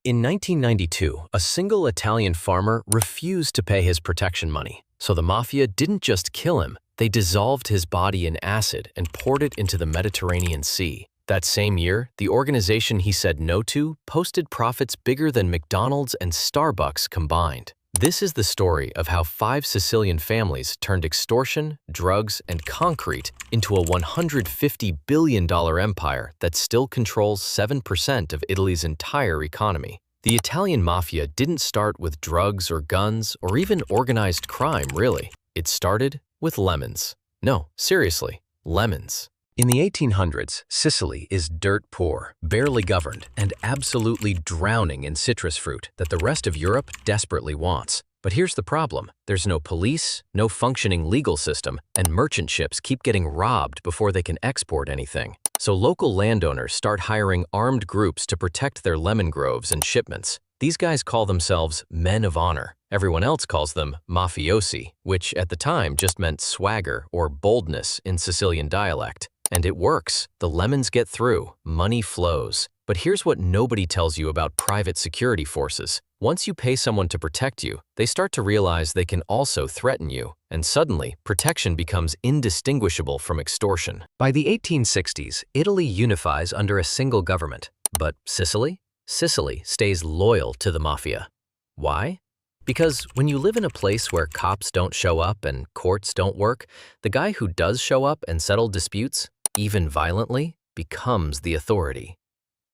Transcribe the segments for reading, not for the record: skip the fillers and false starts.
In 1992, a single Italian farmer refused to pay his protection money, so the mafia didn't just kill him, they dissolved his body in acid and poured it into the Mediterranean Sea. That same year, the organization he said no to posted profits bigger than McDonald's and Starbucks combined. This is the story of how 5 Sicilian families turned extortion, drugs, and concrete into a $150 billion empire that still controls 7% of Italy's entire economy. The Italian Mafia didn't start with drugs or guns or even organized crime, really. It started with lemons. No, seriously, lemons. In the 1800s, Sicily is dirt poor, barely governed, and absolutely drowning in citrus fruit that the rest of Europe desperately wants. But here's the problem. There's no police, no functioning legal system, and merchant ships keep getting robbed before they can export anything. So local landowners start hiring armed groups to protect their lemon groves and shipments. These guys call themselves men of honor. Everyone else calls them mafiosi, which at the time just meant swagger or boldness in Sicilian dialect. And it works. The lemons get through. Money flows. But here's what nobody tells you about private security forces. Once you pay someone to protect you, they start to realize they can also threaten you. And suddenly, protection becomes indistinguishable from extortion. By the 1860s, Italy unifies under a single government. But Sicily? Sicily stays loyal to the mafia. Why? Because when you live in a place where cops don't show up and courts don't work, the guy who does show up and settle disputes, even violently, becomes the authority.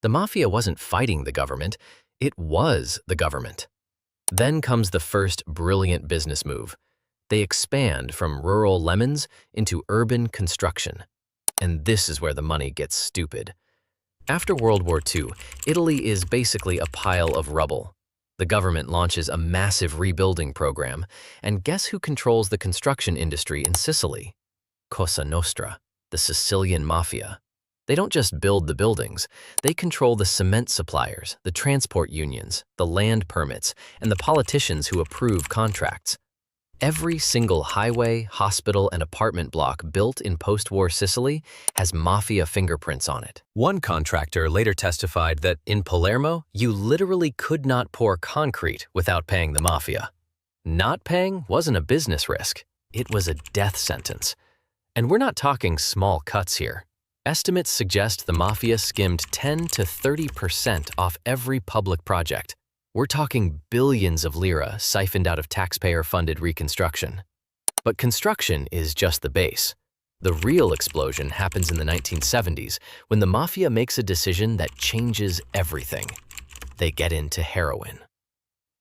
The mafia wasn't fighting the government, it was the government. Then comes the first brilliant business move. They expand from rural lemons into urban construction. And this is where the money gets stupid. After World War II, Italy is basically a pile of rubble. The government launches a massive rebuilding program, and guess who controls the construction industry in Sicily? Cosa Nostra, the Sicilian Mafia. They don't just build the buildings, they control the cement suppliers, the transport unions, the land permits, and the politicians who approve contracts. Every single highway, hospital, and apartment block built in post-war Sicily has mafia fingerprints on it. One contractor later testified that in Palermo, you literally could not pour concrete without paying the mafia. Not paying wasn't a business risk, it was a death sentence. And we're not talking small cuts here. Estimates suggest the mafia skimmed 10 to 30% off every public project. We're talking billions of lira siphoned out of taxpayer-funded reconstruction. But construction is just the base. The real explosion happens in the 1970s when the mafia makes a decision that changes everything. They get into heroin.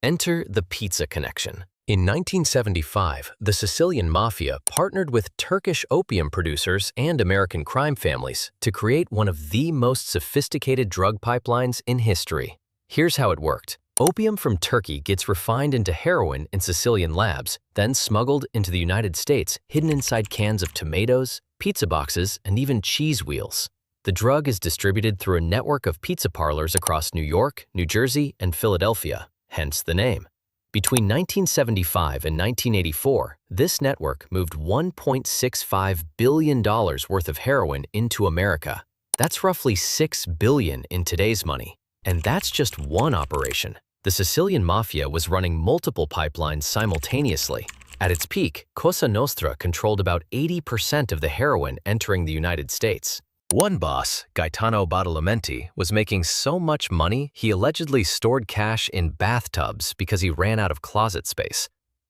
Enter the pizza connection. In 1975, the Sicilian Mafia partnered with Turkish opium producers and American crime families to create one of the most sophisticated drug pipelines in history. Here's how it worked. Opium from Turkey gets refined into heroin in Sicilian labs, then smuggled into the United States, hidden inside cans of tomatoes, pizza boxes, and even cheese wheels. The drug is distributed through a network of pizza parlors across New York, New Jersey, and Philadelphia, hence the name. Between 1975 and 1984, this network moved $1.65 billion worth of heroin into America. That's roughly $6 billion in today's money. And that's just one operation. The Sicilian Mafia was running multiple pipelines simultaneously. At its peak, Cosa Nostra controlled about 80% of the heroin entering the United States. One boss, Gaetano Badalamenti, was making so much money he allegedly stored cash in bathtubs because he ran out of closet space.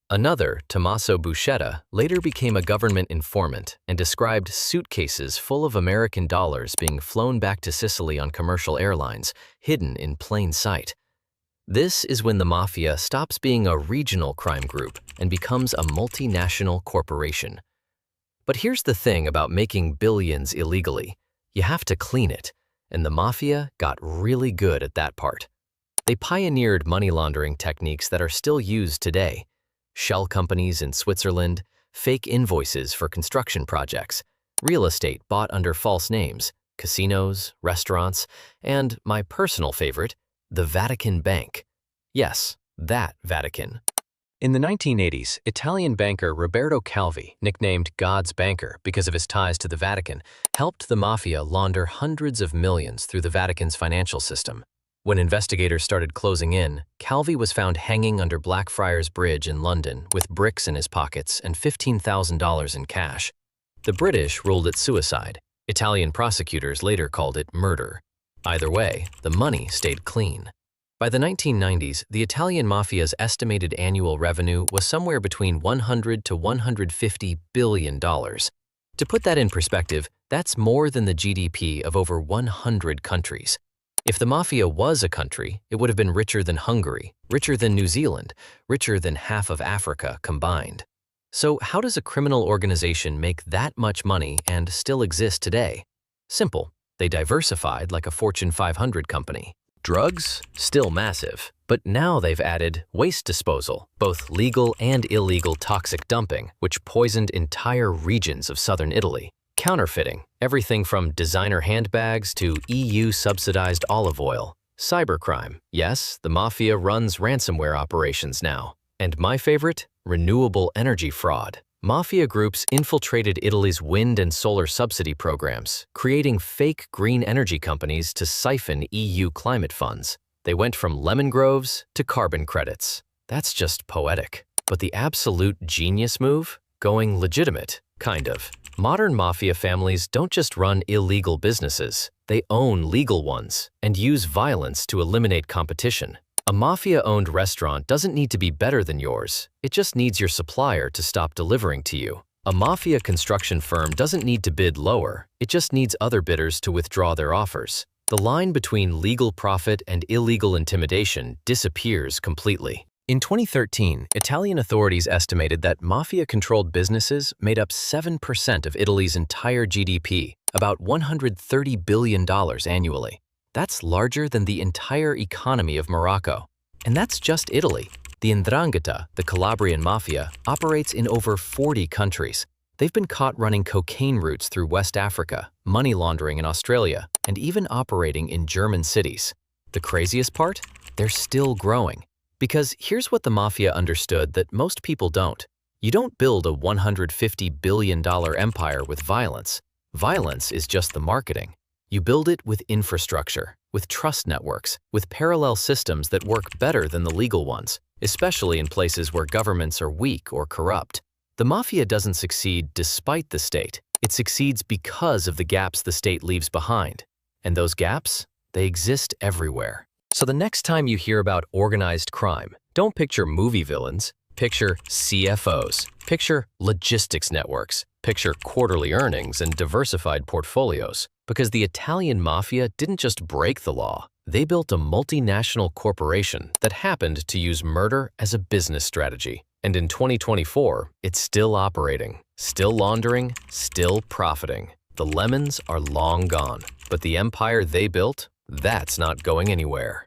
Another, Tommaso Buscetta, later became a government informant and described suitcases full of American dollars being flown back to Sicily on commercial airlines, hidden in plain sight. This is when the mafia stops being a regional crime group and becomes a multinational corporation. But here's the thing about making billions illegally. You have to clean it, and the mafia got really good at that part. They pioneered money laundering techniques that are still used today. Shell companies in Switzerland, fake invoices for construction projects, real estate bought under false names, casinos, restaurants, and my personal favorite, the Vatican Bank. Yes, that Vatican. In the 1980s, Italian banker Roberto Calvi, nicknamed God's Banker because of his ties to the Vatican, helped the mafia launder hundreds of millions through the Vatican's financial system. When investigators started closing in, Calvi was found hanging under Blackfriars Bridge in London with bricks in his pockets and $15,000 in cash. The British ruled it suicide. Italian prosecutors later called it murder. Either way, the money stayed clean. By the 1990s, the Italian Mafia's estimated annual revenue was somewhere between $100 to $150 billion. To put that in perspective, that's more than the GDP of over 100 countries. If the Mafia was a country, it would have been richer than Hungary, richer than New Zealand, richer than half of Africa combined. So how does a criminal organization make that much money and still exist today? Simple. They diversified like a Fortune 500 company. Drugs? Still massive. But now they've added waste disposal, both legal and illegal toxic dumping, which poisoned entire regions of southern Italy. Counterfeiting, everything from designer handbags to EU-subsidized olive oil. Cybercrime, yes, the Mafia runs ransomware operations now. And my favorite, renewable energy fraud. Mafia groups infiltrated Italy's wind and solar subsidy programs, creating fake green energy companies to siphon EU climate funds. They went from lemon groves to carbon credits. That's just poetic. But the absolute genius move? Going legitimate, kind of. Modern mafia families don't just run illegal businesses, they own legal ones and use violence to eliminate competition. A mafia-owned restaurant doesn't need to be better than yours, it just needs your supplier to stop delivering to you. A mafia construction firm doesn't need to bid lower, it just needs other bidders to withdraw their offers. The line between legal profit and illegal intimidation disappears completely. In 2013, Italian authorities estimated that mafia-controlled businesses made up 7% of Italy's entire GDP, about $130 billion annually. That's larger than the entire economy of Morocco. And that's just Italy. The Ndrangheta, the Calabrian Mafia, operates in over 40 countries. They've been caught running cocaine routes through West Africa, money laundering in Australia, and even operating in German cities. The craziest part? They're still growing. Because here's what the Mafia understood that most people don't. You don't build a $150 billion empire with violence. Violence is just the marketing. You build it with infrastructure, with trust networks, with parallel systems that work better than the legal ones, especially in places where governments are weak or corrupt. The Mafia doesn't succeed despite the state. It succeeds because of the gaps the state leaves behind. And those gaps, they exist everywhere. So the next time you hear about organized crime, don't picture movie villains, picture CFOs, picture logistics networks, picture quarterly earnings and diversified portfolios. Because the Italian Mafia didn't just break the law, they built a multinational corporation that happened to use murder as a business strategy. And in 2024, it's still operating, still laundering, still profiting. The lemons are long gone, but the empire they built, that's not going anywhere.